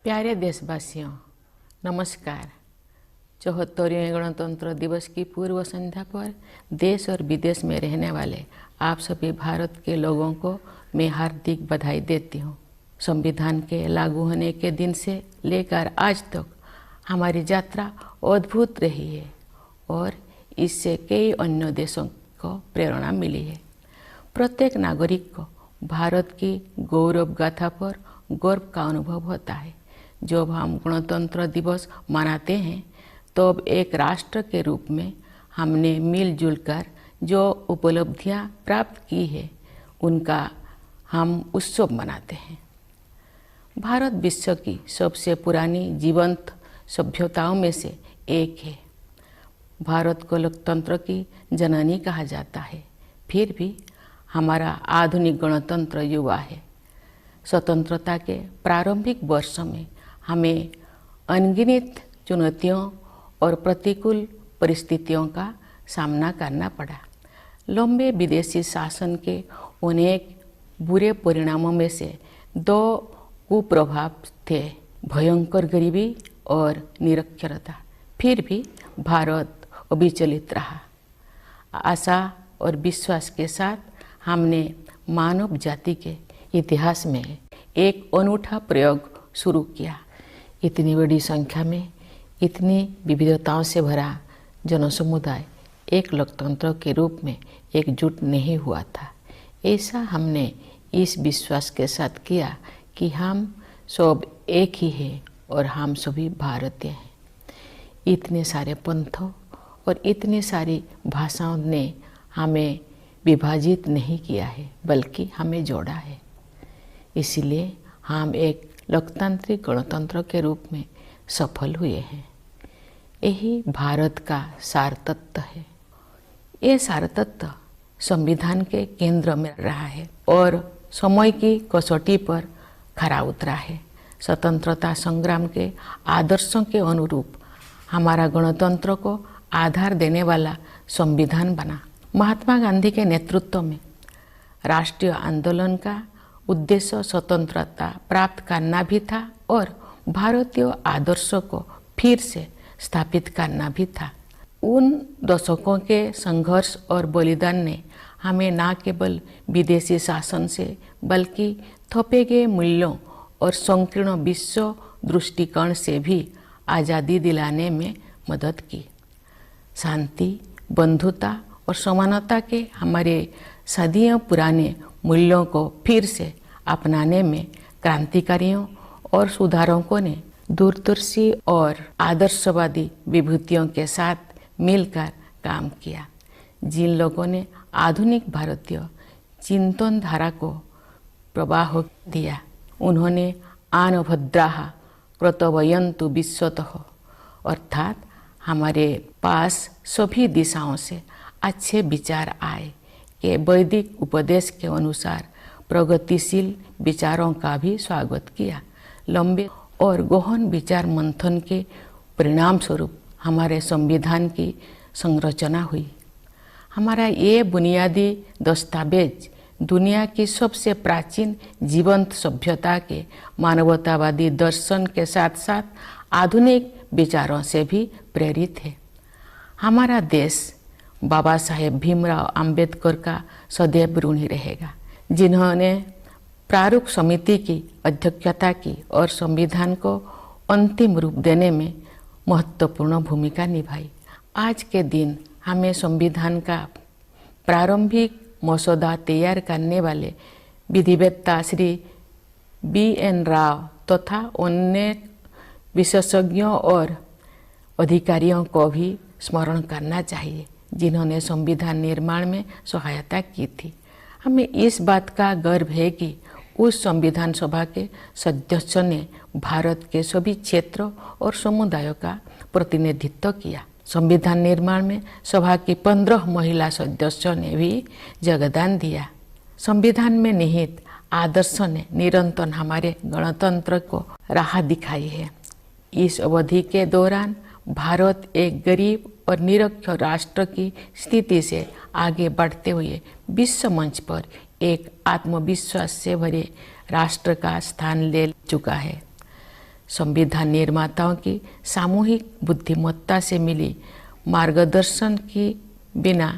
प्यारे देशवासियों, नमस्कार। 74वें गणतंत्र दिवस की पूर्व संध्या पर देश और विदेश में रहने वाले आप सभी भारत के लोगों को मैं हार्दिक बधाई देती हूँ। संविधान के लागू होने के दिन से लेकर आज तक हमारी यात्रा अद्भुत रही है और इससे कई अन्य देशों को प्रेरणा मिली है। प्रत्येक नागरिक को भारत की गौरव गाथा पर गर्व का अनुभव होता है। जब हम गणतंत्र दिवस मनाते हैं तब एक राष्ट्र के रूप में हमने मिलजुल कर जो उपलब्धियां प्राप्त की है उनका हम उत्सव मनाते हैं। भारत विश्व की सबसे पुरानी जीवंत सभ्यताओं में से एक है। भारत को लोकतंत्र की जननी कहा जाता है, फिर भी हमारा आधुनिक गणतंत्र युवा है। स्वतंत्रता के प्रारंभिक वर्षों में हमें अनगिनत चुनौतियों और प्रतिकूल परिस्थितियों का सामना करना पड़ा। लंबे विदेशी शासन के अनेक बुरे परिणामों में से दो कुप्रभाव थे, भयंकर गरीबी और निरक्षरता। फिर भी भारत अविचलित रहा। आशा और विश्वास के साथ हमने मानव जाति के इतिहास में एक अनूठा प्रयोग शुरू किया। इतनी बड़ी संख्या में इतनी विविधताओं से भरा जनसमुदाय एक लोकतंत्र के रूप में एकजुट नहीं हुआ था। ऐसा हमने इस विश्वास के साथ किया कि हम सब एक ही हैं और हम सभी भारतीय हैं। इतने सारे पंथों और इतनी सारी भाषाओं ने हमें विभाजित नहीं किया है, बल्कि हमें जोड़ा है। इसलिए हम एक लोकतांत्रिक गणतंत्र के रूप में सफल हुए हैं। यही भारत का सार तत्व है। ये सार तत्व संविधान के केंद्र में रहा है और समय की कसौटी पर खरा उतरा है। स्वतंत्रता संग्राम के आदर्शों के अनुरूप हमारा गणतंत्र को आधार देने वाला संविधान बना। महात्मा गांधी के नेतृत्व में राष्ट्रीय आंदोलन का उद्देश्य स्वतंत्रता प्राप्त करना भी था और भारतीय आदर्शों को फिर से स्थापित करना भी था। उन दशकों के संघर्ष और बलिदान ने हमें न केवल विदेशी शासन से बल्कि थोपे गए मूल्यों और संकीर्ण विश्व दृष्टिकोण से भी आज़ादी दिलाने में मदद की। शांति, बंधुता और समानता के हमारे सदियों पुराने मूल्यों को फिर से अपनाने में क्रांतिकारियों और सुधारकों ने दूरदर्शी और आदर्शवादी विभूतियों के साथ मिलकर काम किया। जिन लोगों ने आधुनिक भारतीय चिंतन धारा को प्रवाह दिया, उन्होंने आन भद्राः कृतवयन्तु विश्वतः, अर्थात हमारे पास सभी दिशाओं से अच्छे विचार आए कि वैदिक उपदेश के अनुसार प्रगतिशील विचारों का भी स्वागत किया। लंबे और गहन विचार मंथन के परिणाम स्वरूप हमारे संविधान की संरचना हुई। हमारा ये बुनियादी दस्तावेज दुनिया की सबसे प्राचीन जीवंत सभ्यता के मानवतावादी दर्शन के साथ साथ आधुनिक विचारों से भी प्रेरित है। हमारा देश बाबा साहेब भीमराव अंबेडकर का सदैव ऋणी रहेगा, जिन्होंने प्रारूप समिति की अध्यक्षता की और संविधान को अंतिम रूप देने में महत्वपूर्ण भूमिका निभाई। आज के दिन हमें संविधान का प्रारंभिक मसौदा तैयार करने वाले विधिवेत्ता श्री BN राव तथा अन्य विशेषज्ञों और अधिकारियों को भी स्मरण करना चाहिए, जिन्होंने संविधान निर्माण में सहायता की थी। हमें इस बात का गर्व है कि उस संविधान सभा के सदस्यों ने भारत के सभी क्षेत्रों और समुदायों का प्रतिनिधित्व किया। संविधान निर्माण में सभा की 15 महिला सदस्यों ने भी योगदान दिया। संविधान में निहित आदर्शों ने निरंतर हमारे गणतंत्र को राह दिखाई है। इस अवधि के दौरान भारत एक गरीब और निरक्षर राष्ट्र की स्थिति से आगे बढ़ते हुए विश्व मंच पर एक आत्मविश्वास से भरे राष्ट्र का स्थान ले चुका है। संविधान निर्माताओं की सामूहिक बुद्धिमत्ता से मिली मार्गदर्शन की बिना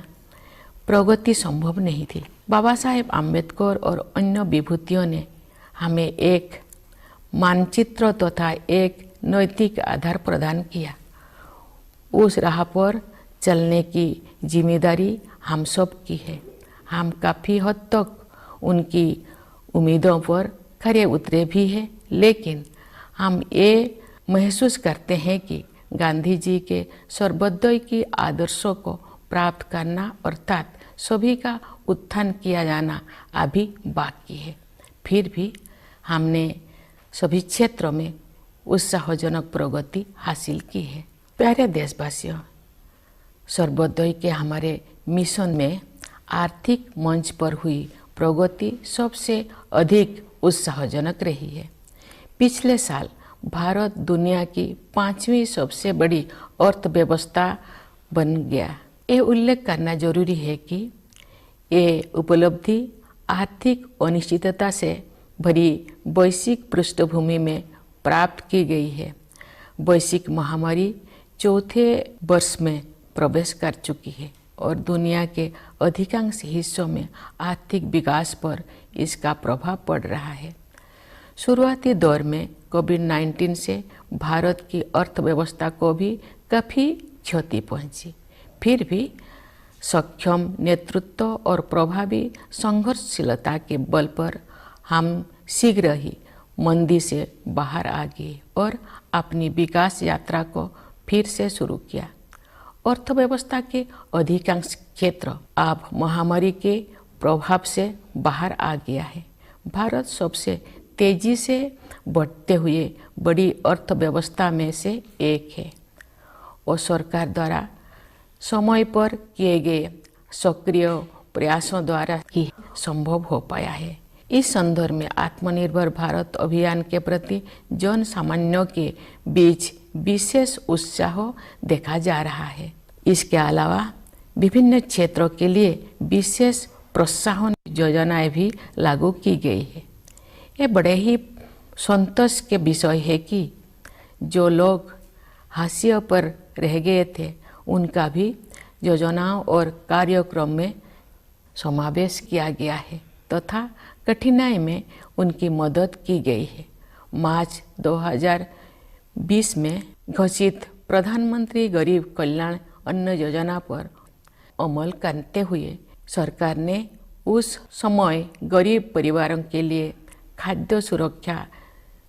प्रगति संभव नहीं थी। बाबा साहेब आम्बेडकर और अन्य विभूतियों ने हमें एक मानचित्र तथा एक नैतिक आधार प्रदान किया। उस राह पर चलने की जिम्मेदारी हम सब की है। हम काफ़ी हद तक उनकी उम्मीदों पर खरे उतरे भी हैं, लेकिन हम ये महसूस करते हैं कि गांधी जी के सर्वोदय की आदर्शों को प्राप्त करना अर्थात सभी का उत्थान किया जाना अभी बाकी है। फिर भी हमने सभी क्षेत्रों में उत्साहजनक प्रगति हासिल की है। प्यारे देशवासियों, सर्वोदय के हमारे मिशन में आर्थिक मंच पर हुई प्रगति सबसे अधिक उत्साहजनक रही है। पिछले साल भारत दुनिया की 5वीं सबसे बड़ी अर्थव्यवस्था बन गया। ये उल्लेख करना जरूरी है कि ये उपलब्धि आर्थिक अनिश्चितता से भरी वैश्विक पृष्ठभूमि में प्राप्त की गई है। वैश्विक महामारी चौथे वर्ष में प्रवेश कर चुकी है और दुनिया के अधिकांश हिस्सों में आर्थिक विकास पर इसका प्रभाव पड़ रहा है। शुरुआती दौर में कोविड-19 से भारत की अर्थव्यवस्था को भी काफ़ी क्षति पहुंची। फिर भी सक्षम नेतृत्व और प्रभावी संघर्षशीलता के बल पर हम शीघ्र ही मंदी से बाहर आ गए और अपनी विकास यात्रा को फिर से शुरू किया। अर्थव्यवस्था के अधिकांश क्षेत्र अब महामारी के प्रभाव से बाहर आ गया है। भारत सबसे तेजी से बढ़ते हुए बड़ी अर्थव्यवस्था में से एक है और सरकार द्वारा समय पर किए गए सक्रिय प्रयासों द्वारा ही संभव हो पाया है। इस संदर्भ में आत्मनिर्भर भारत अभियान के प्रति जन सामान्यों के बीच विशेष उत्साह देखा जा रहा है। इसके अलावा विभिन्न क्षेत्रों के लिए विशेष प्रोत्साहन योजनाएं भी लागू की गई है। ये बड़े ही संतोष के विषय है कि जो लोग हाशिए पर रह गए थे उनका भी योजनाओं और कार्यक्रम में समावेश किया गया है तथा कठिनाई में उनकी मदद की गई है। मार्च 2020 में घोषित प्रधानमंत्री गरीब कल्याण अन्न योजना पर अमल करते हुए सरकार ने उस समय गरीब परिवारों के लिए खाद्य सुरक्षा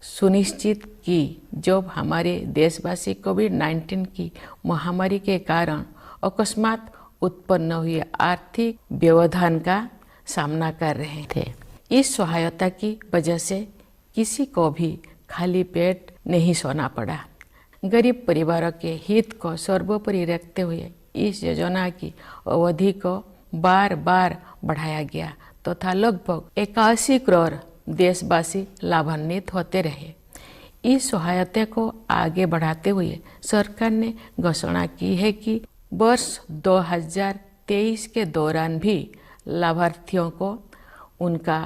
सुनिश्चित की जब हमारे देशवासी कोविड-19 की महामारी के कारण अकस्मात उत्पन्न हुए आर्थिक व्यवधान का सामना कर रहे थे। इस सहायता की वजह से किसी को भी खाली पेट नहीं सोना पड़ा। गरीब परिवारों के हित को सर्वोपरि रखते हुए इस योजना की अवधि को बार बार बढ़ाया गया तथा लगभग 81 करोड़ देशवासी लाभान्वित होते रहे। इस सहायता को आगे बढ़ाते हुए सरकार ने घोषणा की है कि वर्ष 2023 के दौरान भी लाभार्थियों को उनका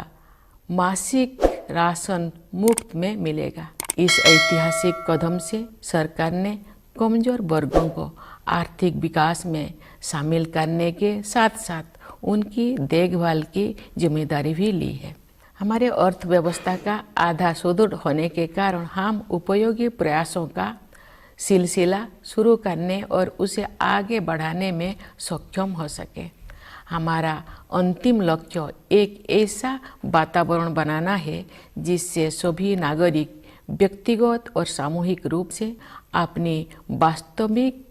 मासिक राशन मुफ्त में मिलेगा। इस ऐतिहासिक कदम से सरकार ने कमजोर वर्गों को आर्थिक विकास में शामिल करने के साथ साथ उनकी देखभाल की जिम्मेदारी भी ली है। हमारे अर्थव्यवस्था का आधा सुदृढ़ होने के कारण हम उपयोगी प्रयासों का सिलसिला शुरू करने और उसे आगे बढ़ाने में सक्षम हो सके। हमारा अंतिम लक्ष्य एक ऐसा वातावरण बनाना है जिससे सभी नागरिक व्यक्तिगत और सामूहिक रूप से अपनी वास्तविक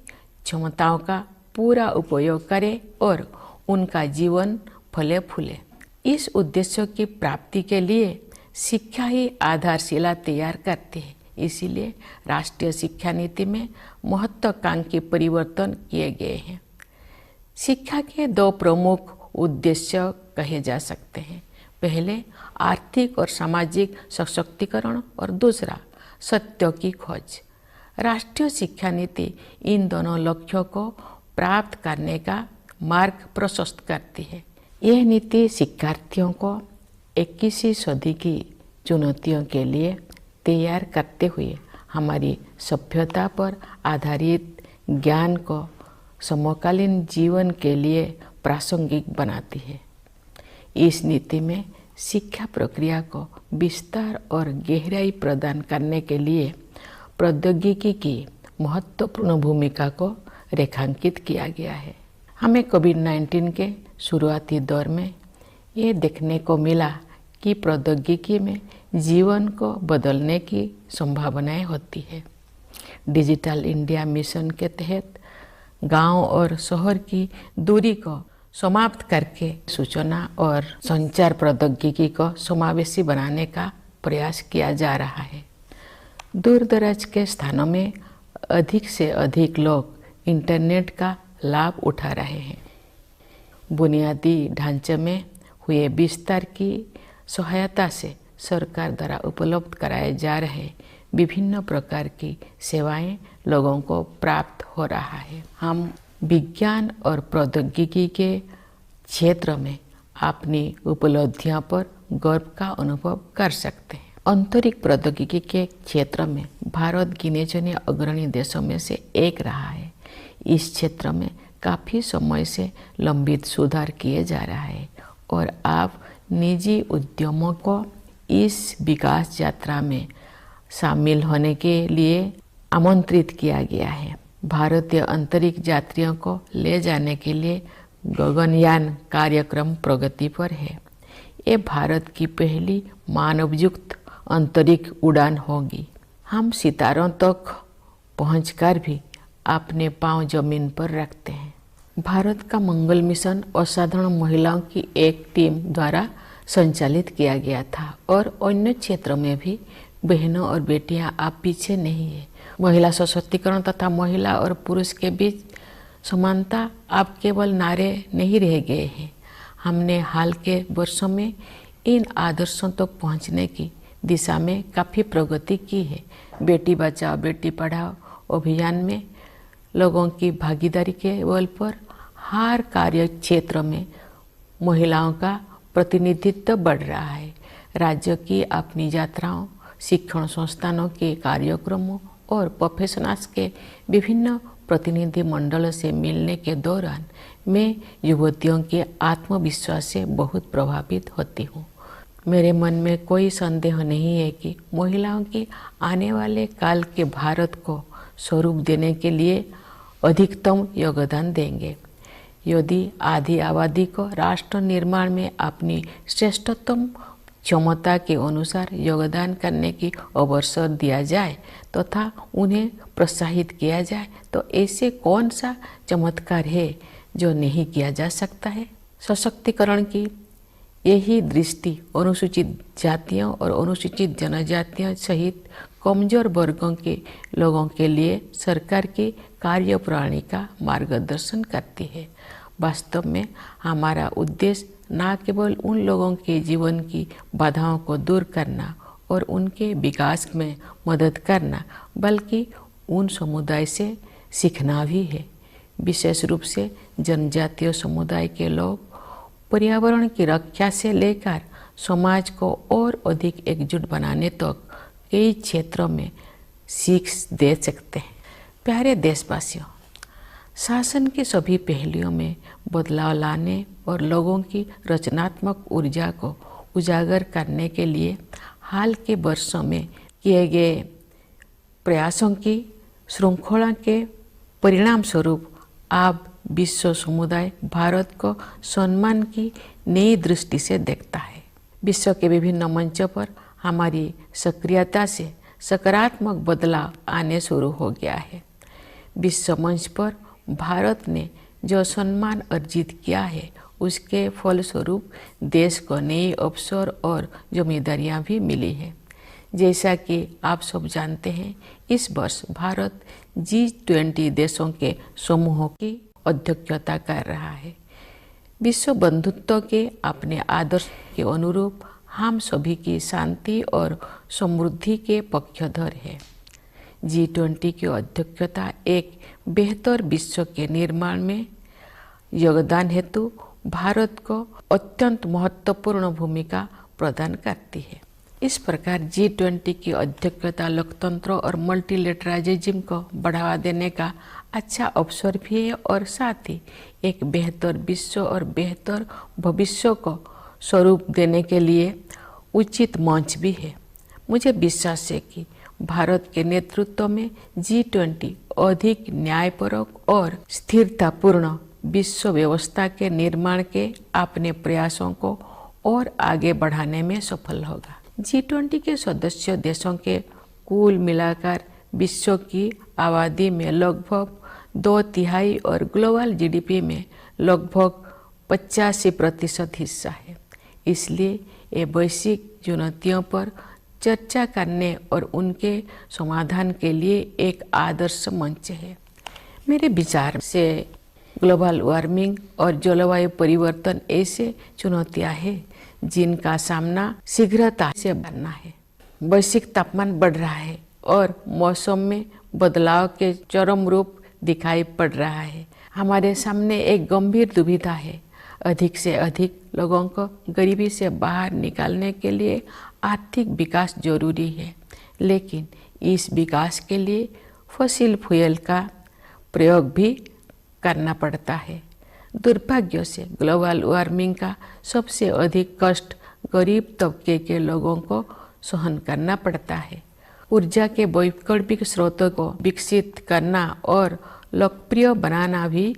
क्षमताओं का पूरा उपयोग करें और उनका जीवन फले फूले। इस उद्देश्य की प्राप्ति के लिए शिक्षा ही आधारशिला तैयार करती है। इसीलिए राष्ट्रीय शिक्षा नीति में महत्वाकांक्षी परिवर्तन किए गए हैं। शिक्षा के दो प्रमुख उद्देश्य कहे जा सकते हैं। पहले आर्थिक और सामाजिक सशक्तिकरण और दूसरा सत्य की खोज। राष्ट्रीय शिक्षा नीति इन दोनों लक्ष्यों को प्राप्त करने का मार्ग प्रशस्त करती है। यह नीति शिक्षार्थियों को 21वीं सदी की चुनौतियों के लिए तैयार करते हुए हमारी सभ्यता पर आधारित ज्ञान को समकालीन जीवन के लिए प्रासंगिक बनाती है। इस नीति में शिक्षा प्रक्रिया को विस्तार और गहराई प्रदान करने के लिए प्रौद्योगिकी की महत्वपूर्ण भूमिका को रेखांकित किया गया है। हमें कोविड-19 के शुरुआती दौर में ये देखने को मिला कि प्रौद्योगिकी में जीवन को बदलने की संभावनाएं होती है। डिजिटल इंडिया मिशन के तहत गांव और शहर की दूरी को समाप्त करके सूचना और संचार प्रौद्योगिकी को समावेशी बनाने का प्रयास किया जा रहा है। दूर दराज के स्थानों में अधिक से अधिक लोग इंटरनेट का लाभ उठा रहे हैं। बुनियादी ढांचे में हुए विस्तार की सहायता से सरकार द्वारा उपलब्ध कराए जा रहे विभिन्न प्रकार की सेवाएं लोगों को प्राप्त हो रहा है। हम विज्ञान और प्रौद्योगिकी के क्षेत्र में अपनी उपलब्धियों पर गर्व का अनुभव कर सकते हैं। अंतरिक्ष प्रौद्योगिकी के क्षेत्र में भारत गिने चुने अग्रणी देशों में से एक रहा है। इस क्षेत्र में काफ़ी समय से लंबित सुधार किए जा रहा है और अब निजी उद्यमों को इस विकास यात्रा में शामिल होने के लिए आमंत्रित किया गया है। भारतीय अंतरिक्ष यात्रियों को ले जाने के लिए गगनयान कार्यक्रम प्रगति पर है। ये भारत की पहली मानवयुक्त अंतरिक्ष उड़ान होगी। हम सितारों तक पहुंचकर भी अपने पांव जमीन पर रखते हैं। भारत का मंगल मिशन असाधारण महिलाओं की एक टीम द्वारा संचालित किया गया था और अन्य क्षेत्रों में भी बहनों और बेटियां आप पीछे नहीं है। महिला सशक्तिकरण तथा महिला और पुरुष के बीच समानता अब केवल नारे नहीं रह गए हैं। हमने हाल के वर्षों में इन आदर्शों तक पहुंचने की दिशा में काफ़ी प्रगति की है। बेटी बचाओ बेटी पढ़ाओ अभियान में लोगों की भागीदारी के बल पर हर कार्य क्षेत्र में महिलाओं का प्रतिनिधित्व बढ़ रहा है। राज्य की अपनी यात्राओं, शिक्षण संस्थानों के कार्यक्रमों और प्रोफेशनल्स के विभिन्न प्रतिनिधि मंडलों से मिलने के दौरान मैं युवतियों के आत्मविश्वास से बहुत प्रभावित होती हूँ। मेरे मन में कोई संदेह नहीं है कि महिलाओं की आने वाले काल के भारत को स्वरूप देने के लिए अधिकतम योगदान देंगे। यदि आधी आबादी को राष्ट्र निर्माण में अपनी श्रेष्ठतम क्षमता के अनुसार योगदान करने की अवसर दिया जाए तथा उन्हें प्रोत्साहित किया जाए तो ऐसे कौन सा चमत्कार है जो नहीं किया जा सकता है। सशक्तिकरण की यही दृष्टि अनुसूचित जातियों और अनुसूचित जनजातियों सहित कमजोर वर्गों के लोगों के लिए सरकार की कार्यप्रणाली का मार्गदर्शन करती है। वास्तव में हमारा उद्देश्य न केवल उन लोगों के जीवन की बाधाओं को दूर करना और उनके विकास में मदद करना बल्कि उन समुदाय से सीखना भी है। विशेष रूप से जनजातीय समुदाय के लोग पर्यावरण की रक्षा से लेकर समाज को और अधिक एकजुट बनाने तक कई क्षेत्रों में सीख दे सकते हैं। प्यारे देशवासियों, शासन के सभी पहलुओं में बदलाव लाने और लोगों की रचनात्मक ऊर्जा को उजागर करने के लिए हाल के वर्षों में किए गए प्रयासों की श्रृंखला के परिणाम स्वरूप अब विश्व समुदाय भारत को सम्मान की नई दृष्टि से देखता है। विश्व के विभिन्न मंचों पर हमारी सक्रियता से सकारात्मक बदलाव आने शुरू हो गया है। विश्व मंच पर भारत ने जो सम्मान अर्जित किया है उसके फलस्वरूप देश को नए अवसर और जिम्मेदारियां भी मिली है। जैसा कि आप सब जानते हैं, इस वर्ष भारत G20 देशों के समूह की अध्यक्षता कर रहा है। विश्व बंधुत्व के अपने आदर्श के अनुरूप हम सभी की शांति और समृद्धि के पक्षधर है। G20 की अध्यक्षता एक बेहतर विश्व के निर्माण में योगदान हेतु भारत को अत्यंत महत्वपूर्ण भूमिका प्रदान करती है। इस प्रकार G20 की अध्यक्षता लोकतंत्र और मल्टीलेटरालिज्म को बढ़ावा देने का अच्छा अवसर भी है और साथ ही एक बेहतर विश्व और बेहतर भविष्य को स्वरूप देने के लिए उचित मंच भी है। मुझे विश्वास है कि भारत के नेतृत्व में G20 अधिक न्यायपरक और स्थिरतापूर्ण विश्व व्यवस्था के निर्माण के अपने प्रयासों को और आगे बढ़ाने में सफल होगा। G20 के सदस्य देशों के कुल मिलाकर विश्व की आबादी में लगभग 2/3 और ग्लोबल जीडीपी में लगभग 85% हिस्सा है। इसलिए ये वैश्विक चुनौतियों पर चर्चा करने और उनके समाधान के लिए एक आदर्श मंच है। मेरे विचार से ग्लोबल वार्मिंग और जलवायु परिवर्तन ऐसे चुनौतियां हैं जिनका सामना शीघ्रता से करना है। वैश्विक तापमान बढ़ रहा है और मौसम में बदलाव के चरम रूप दिखाई पड़ रहा है। हमारे सामने एक गंभीर दुविधा है। अधिक से अधिक लोगों को गरीबी से बाहर निकालने के लिए आर्थिक विकास जरूरी है, लेकिन इस विकास के लिए फॉसिल फ्यूल का प्रयोग भी करना पड़ता है। दुर्भाग्य से ग्लोबल वार्मिंग का सबसे अधिक कष्ट गरीब तबके के लोगों को सहन करना पड़ता है। ऊर्जा के वैकल्पिक स्रोतों को विकसित करना और लोकप्रिय बनाना भी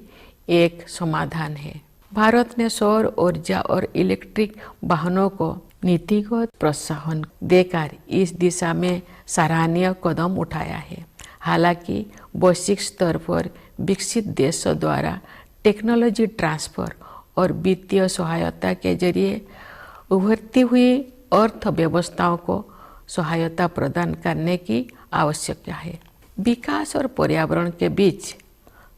एक समाधान है। भारत ने सौर ऊर्जा और इलेक्ट्रिक वाहनों को नीतिगत प्रोत्साहन देकर इस दिशा में सराहनीय कदम उठाया है। हालांकि वैश्विक स्तर पर विकसित देशों द्वारा टेक्नोलॉजी ट्रांसफर और वित्तीय सहायता के जरिए उभरती हुई अर्थव्यवस्थाओं को सहायता प्रदान करने की आवश्यकता है। विकास और पर्यावरण के बीच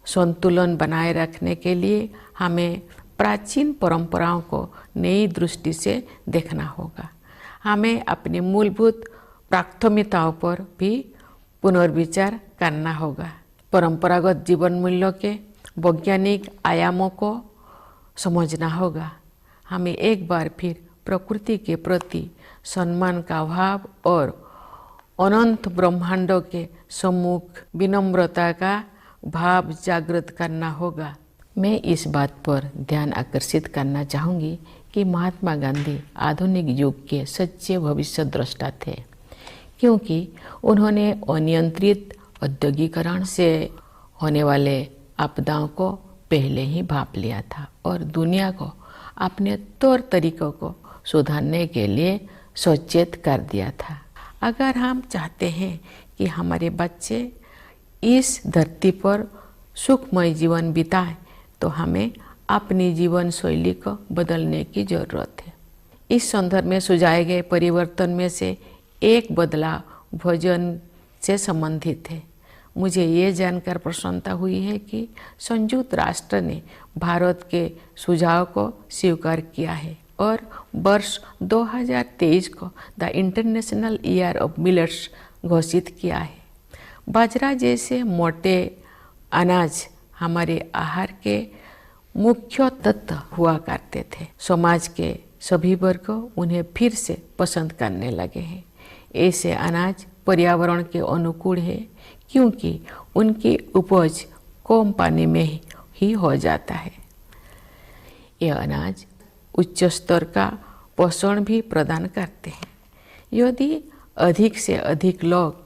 संतुलन बनाए रखने के लिए हमें प्राचीन परंपराओं को नई दृष्टि से देखना होगा। हमें अपनी मूलभूत प्राथमिकताओं पर भी पुनर्विचार करना होगा। परंपरागत जीवन मूल्यों के वैज्ञानिक आयामों को समझना होगा। हमें एक बार फिर प्रकृति के प्रति सम्मान का भाव और अनंत ब्रह्मांडों के सम्मुख विनम्रता का भाव जागृत करना होगा। मैं इस बात पर ध्यान आकर्षित करना चाहूँगी कि महात्मा गांधी आधुनिक युग के सच्चे भविष्य द्रष्टा थे, क्योंकि उन्होंने अनियंत्रित औद्योगिकरण से होने वाले आपदाओं को पहले ही भांप लिया था और दुनिया को अपने तौर तरीकों को सुधारने के लिए सचेत कर दिया था। अगर हम चाहते हैं कि हमारे बच्चे इस धरती पर सुखमय जीवन बिताएं, तो हमें अपनी जीवन शैली को बदलने की जरूरत है। इस संदर्भ में सुझाए गए परिवर्तन में से एक बदलाव भोजन से संबंधित है। मुझे ये जानकर प्रसन्नता हुई है कि संयुक्त राष्ट्र ने भारत के सुझाव को स्वीकार किया है और वर्ष 2023 को the international year of millets घोषित किया है। बाजरा जैसे मोटे अनाज हमारे आहार के मुख्य तत्व हुआ करते थे। समाज के सभी वर्ग उन्हें फिर से पसंद करने लगे हैं। ऐसे अनाज पर्यावरण के अनुकूल है, क्योंकि उनकी उपज कम पानी में ही हो जाता है। ये अनाज उच्च स्तर का पोषण भी प्रदान करते हैं। यदि अधिक से अधिक लोग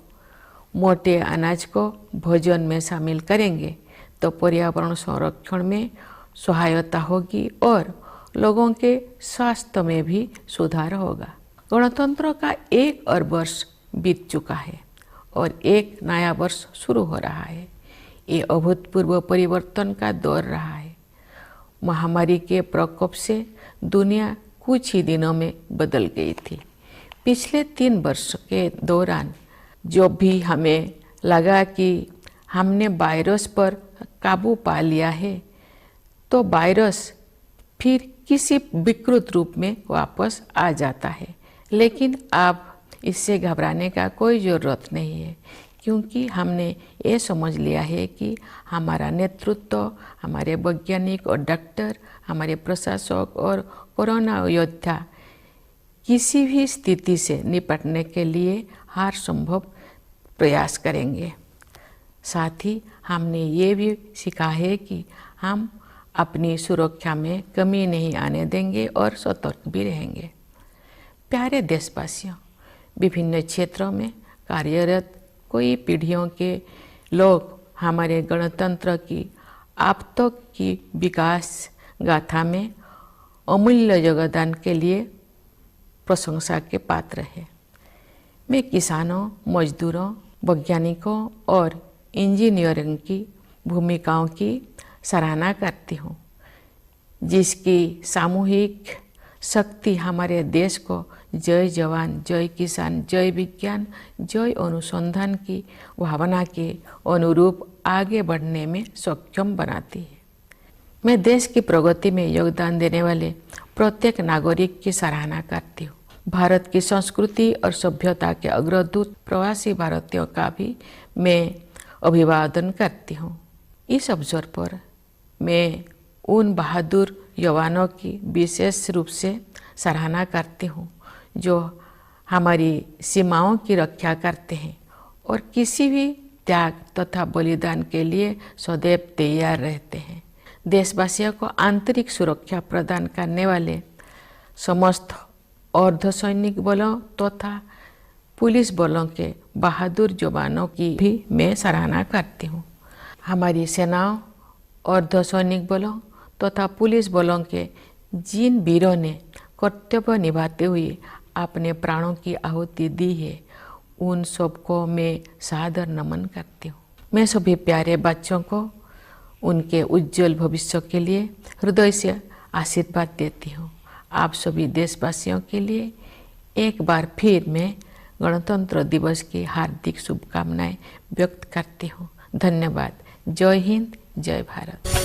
मोटे अनाज को भोजन में शामिल करेंगे तो पर्यावरण संरक्षण में सहायता होगी और लोगों के स्वास्थ्य में भी सुधार होगा। गणतंत्र का 1 अरब वर्ष बीत चुका है और एक नया वर्ष शुरू हो रहा है। ये अभूतपूर्व परिवर्तन का दौर रहा है। महामारी के प्रकोप से दुनिया कुछ ही दिनों में बदल गई थी। पिछले 3 वर्ष के दौरान जो भी हमें लगा कि हमने वायरस पर काबू पा लिया है, तो वायरस फिर किसी विकृत रूप में वापस आ जाता है। लेकिन अब इससे घबराने का कोई ज़रूरत नहीं है, क्योंकि हमने ये समझ लिया है कि हमारा नेतृत्व, हमारे वैज्ञानिक और डॉक्टर, हमारे प्रशासक और कोरोना योद्धा किसी भी स्थिति से निपटने के लिए हर संभव प्रयास करेंगे। साथ ही हमने ये भी सीखा है कि हम अपनी सुरक्षा में कमी नहीं आने देंगे और सतर्क भी रहेंगे। प्यारे देशवासियों, विभिन्न क्षेत्रों में कार्यरत कई पीढ़ियों के लोग हमारे गणतंत्र की अब तक की विकास गाथा में अमूल्य योगदान के लिए प्रशंसा के पात्र है। मैं किसानों, मजदूरों, वैज्ञानिकों और इंजीनियरों की भूमिकाओं की सराहना करती हूँ, जिसकी सामूहिक शक्ति हमारे देश को जय जवान, जय किसान, जय विज्ञान, जय अनुसंधान की भावना के अनुरूप आगे बढ़ने में सक्षम बनाती है। मैं देश की प्रगति में योगदान देने वाले प्रत्येक नागरिक की सराहना करती हूँ। भारत की संस्कृति और सभ्यता के अग्रदूत प्रवासी भारतीयों का भी मैं अभिवादन करती हूँ। इस अवसर पर मैं उन बहादुर जवानों की विशेष रूप से सराहना करती हूँ जो हमारी सीमाओं की रक्षा करते हैं और किसी भी त्याग तथा बलिदान के लिए सदैव तैयार रहते हैं। देशवासियों को आंतरिक सुरक्षा प्रदान करने वाले समस्त अर्धसैनिक बलों तथा पुलिस बलों के बहादुर जवानों की भी मैं सराहना करती हूँ। हमारी सेनाओं, अर्धसैनिक बलों तथा पुलिस बलों के जिन वीरों ने कर्तव्य निभाते हुए अपने प्राणों की आहुति दी है, उन सबको मैं सादर नमन करती हूँ। मैं सभी प्यारे बच्चों को उनके उज्जवल भविष्य के लिए हृदय से आशीर्वाद देती हूँ। आप सभी देशवासियों के लिए एक बार फिर मैं गणतंत्र दिवस की हार्दिक शुभकामनाएं व्यक्त करती हूँ। धन्यवाद। जय हिंद, जय भारत।